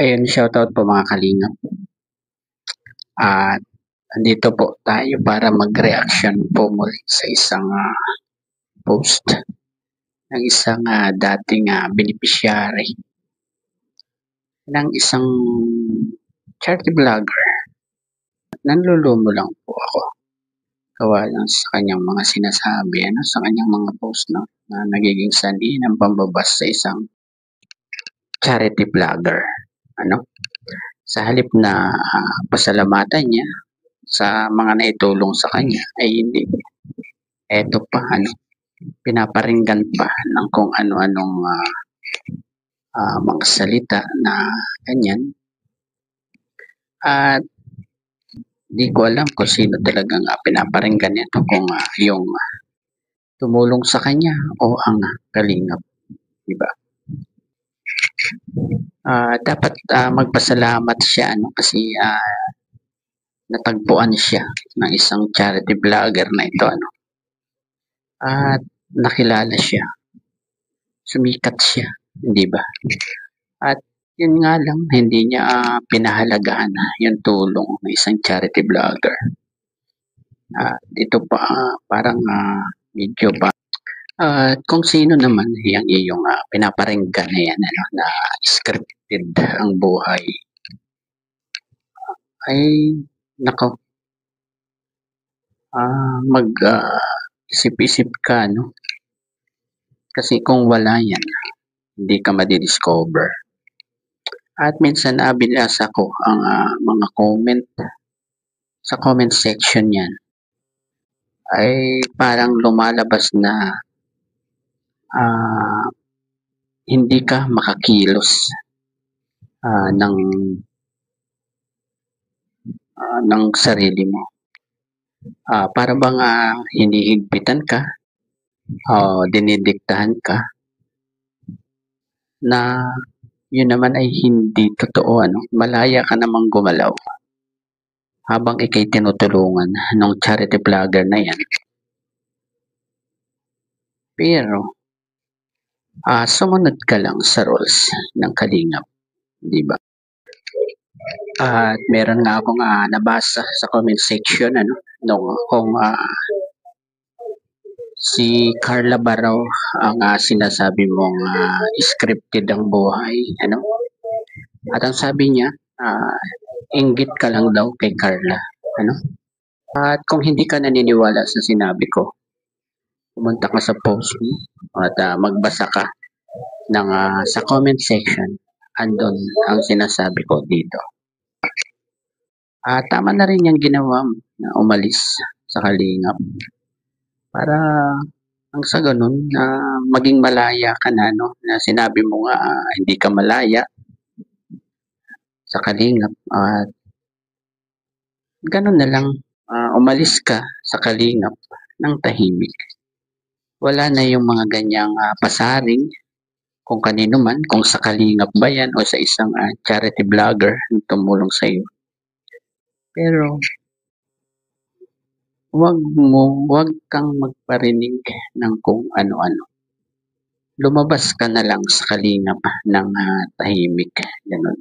Ayun, shoutout po mga kalingap. At andito po tayo para mag-reaction po muli sa isang post ng isang dating beneficiary ng isang charity vlogger. Nanlulumo lang po ako. Gawa lang sa kanyang mga sinasabi, sa kanyang mga post na nagiging sanhi ng pambabas sa isang charity vlogger. Sa halip na pasalamatan niya sa mga naitulong sa kanya, ay hindi. Eto pa, pinaparinggan pa ng kung ano-anong mga salita na ganyan. At di ko alam kung sino talagang pinaparinggan nito, kung yung tumulong sa kanya o ang kalingap, diba? Dapat magpasalamat siya kasi natagpuan siya ng isang charity vlogger na ito at nakilala siya, sumikat siya, di ba? At yun nga lang, hindi niya pinahalagahan yung tulong ng isang charity vlogger. Dito pa parang medyo pa kung sino naman yung iyong pinaparinggan na yan, na scripted ang buhay, ay nako, isip-isip ka, kasi kung wala yan, hindi ka madidiscover. At minsan binasa ko ang mga comment sa comment section yan, ay parang lumalabas na hindi ka makakilos ng sarili mo. Para bang hinihigpitan ka o dinidiktahan ka na yun naman ay hindi totoo. Malaya ka namang gumalaw habang ikay tinutulungan ng charity vlogger na yan. Pero sumunod ka lang sa rules ng kalingap, di ba? At meron nga akong nabasa sa comment section kung si Carla Barao ang sinasabi mong scripted ang buhay, At ang sabi niya, inggit ka lang daw kay Carla, At kung hindi ka naniniwala sa sinabi ko, pumunta ka sa post mo at magbasa ka ng sa comment section, andun ang sinasabi ko dito. Tama na rin yung ginawa na umalis sa kalingap para ang sa ganun maging malaya ka na, na sinabi mo nga hindi ka malaya sa kalingap, at ganun na lang, umalis ka sa kalingap ng tahimik. Wala na yung mga ganyang pasaring kung kanino man, kung sa kalingap ba yan o sa isang charity vlogger na tumulong sa iyo. Pero wag kang magparinig ng kung ano-ano. Lumabas ka na lang sa kalingap ng tahimik, ganun.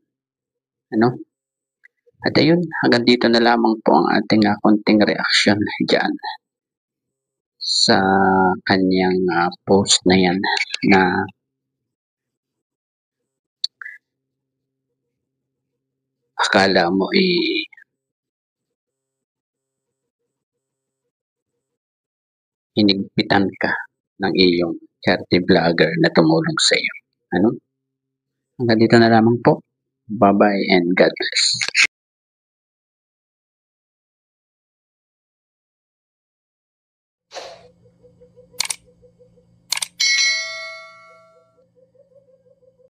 At ayun, hanggang dito na lamang po ang ating konting reaction dyan sa kanyang post na yan, na akala mo hinigpitan ka ng iyong charity vlogger na tumulong sa iyo. Hanggang dito na lamang po. Bye-bye and God bless.